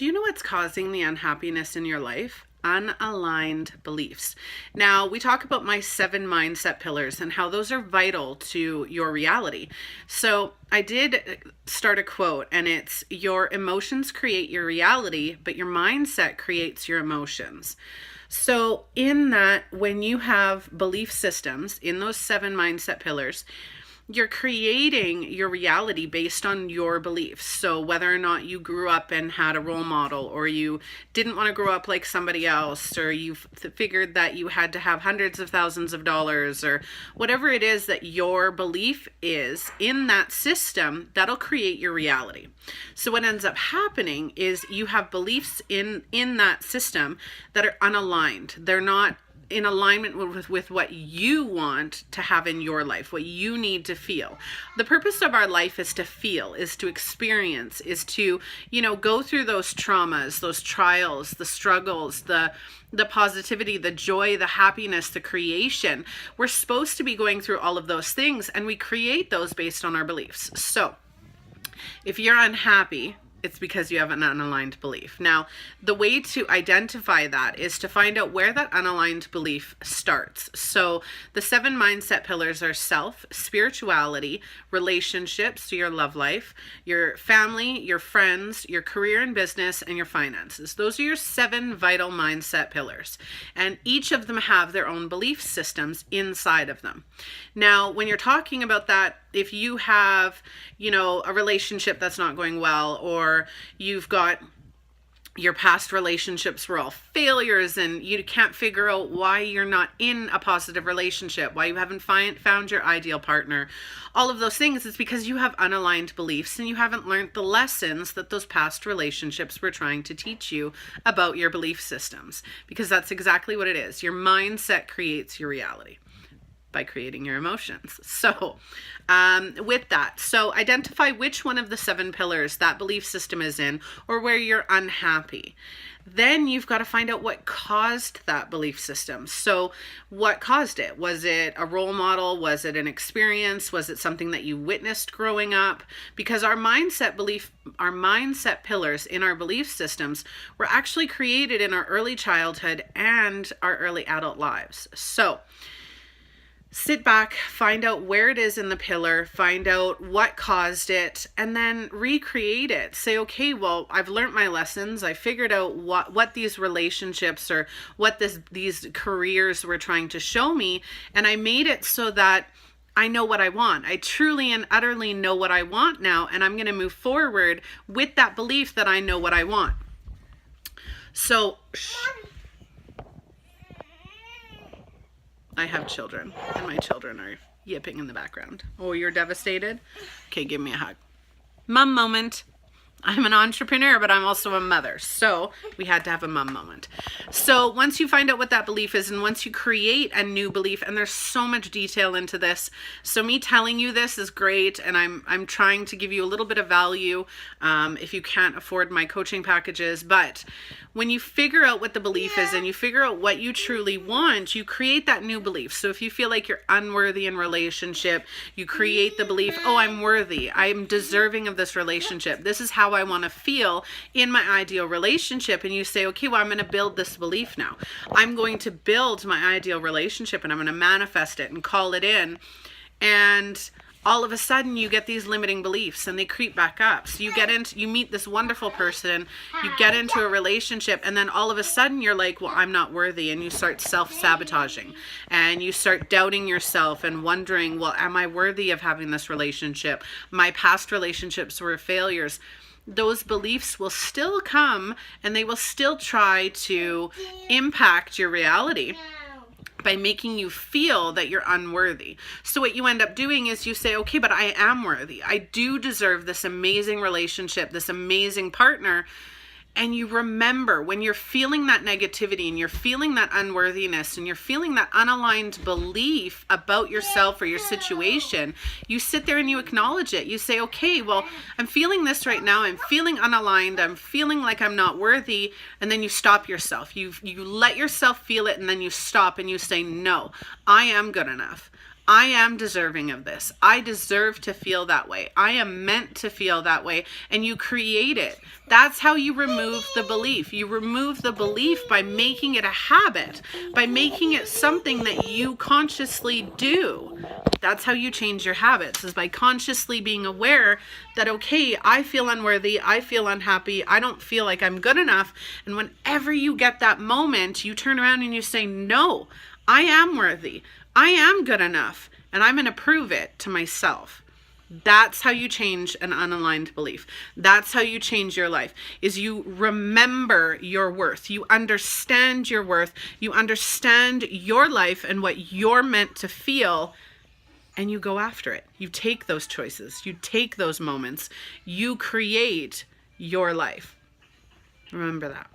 Do you know what's causing the unhappiness in your life? Unaligned beliefs. Now, we talk about my 7 mindset pillars and how those are vital to your reality. So, I did start a quote, and it's, your emotions create your reality, but your mindset creates your emotions. So, in that, when you have belief systems in those 7 mindset pillars, you're creating your reality based on your beliefs. So whether or not you grew up and had a role model, or you didn't want to grow up like somebody else, or you figured that you had to have hundreds of thousands of dollars, or whatever it is that your belief is in that system, that'll create your reality. So what ends up happening is you have beliefs in that system that are unaligned. They're not in alignment with what you want to have in your life, what you need to feel. The purpose of our life is to feel, is to experience, is to, go through those traumas, those trials, the struggles, the positivity, the joy, the happiness, the creation. We're supposed to be going through all of those things, and we create those based on our beliefs. So if you're unhappy, it's because you have an unaligned belief. Now, the way to identify that is to find out where that unaligned belief starts. So the 7 mindset pillars are self, spirituality, relationships, so your love life, your family, your friends, your career and business, and your finances. Those are your 7 vital mindset pillars. And each of them have their own belief systems inside of them. Now, when you're talking about that, if you have, a relationship that's not going well, or you've got your past relationships were all failures and you can't figure out why you're not in a positive relationship, why you haven't found your ideal partner, all of those things, it's because you have unaligned beliefs and you haven't learned the lessons that those past relationships were trying to teach you about your belief systems. Because that's exactly what it is. Your mindset creates your reality by creating your emotions. So with that, so identify which one of the 7 pillars that belief system is in, or where you're unhappy. Then you've got to find out what caused that belief system. So what caused it? Was it a role model? Was it an experience? Was it something that you witnessed growing up? Because our mindset pillars in our belief systems were actually created in our early childhood and our early adult lives. So sit back, find out where it is in the pillar, find out what caused it, and then recreate it. Say, okay, well, I've learned my lessons. I figured out what these relationships or what these careers were trying to show me, and I made it so that I know what I want. I truly and utterly know what I want now, and I'm going to move forward with that belief that I know what I want. So, I have children, and my children are yipping in the background. Oh, you're devastated? Okay, give me a hug. Mom moment. I'm an entrepreneur, but I'm also a mother. So we had to have a mom moment. So once you find out what that belief is, and once you create a new belief, and there's so much detail into this. So me telling you this is great, and I'm trying to give you a little bit of value if you can't afford my coaching packages. But when you figure out what the belief is and you figure out what you truly want, you create that new belief. So if you feel like you're unworthy in relationship, you create the belief, oh, I'm worthy. I'm deserving of this relationship. This is how I want to feel in my ideal relationship. And you say, okay, well, I'm going to build this belief now. I'm going to build my ideal relationship, and I'm going to manifest it and call it in. And all of a sudden you get these limiting beliefs and they creep back up. So you meet this wonderful person, you get into a relationship, and then all of a sudden you're like, well, I'm not worthy. And you start self-sabotaging and you start doubting yourself and wondering, well, am I worthy of having this relationship? My past relationships were failures. Those beliefs will still come and they will still try to impact your reality by making you feel that you're unworthy. So what you end up doing is you say, okay, but I am worthy. I do deserve this amazing relationship, this amazing partner. And you remember when you're feeling that negativity and you're feeling that unworthiness and you're feeling that unaligned belief about yourself or your situation, you sit there and you acknowledge it. You say, okay, well, I'm feeling this right now. I'm feeling unaligned. I'm feeling like I'm not worthy. And then you stop yourself. You let yourself feel it, and then you stop and you say, no, I am good enough. I am deserving of this. I deserve to feel that way. I am meant to feel that way. And you create it. That's how you remove the belief. You remove the belief by making it a habit, by making it something that you consciously do. That's how you change your habits, is by consciously being aware that, okay, I feel unworthy, I feel unhappy, I don't feel like I'm good enough. And whenever you get that moment, you turn around and you say, no, I am worthy. I am good enough, and I'm going to prove it to myself. That's how you change an unaligned belief. That's how you change your life, is you remember your worth. You understand your worth. You understand your life and what you're meant to feel, and you go after it. You take those choices. You take those moments. You create your life. Remember that.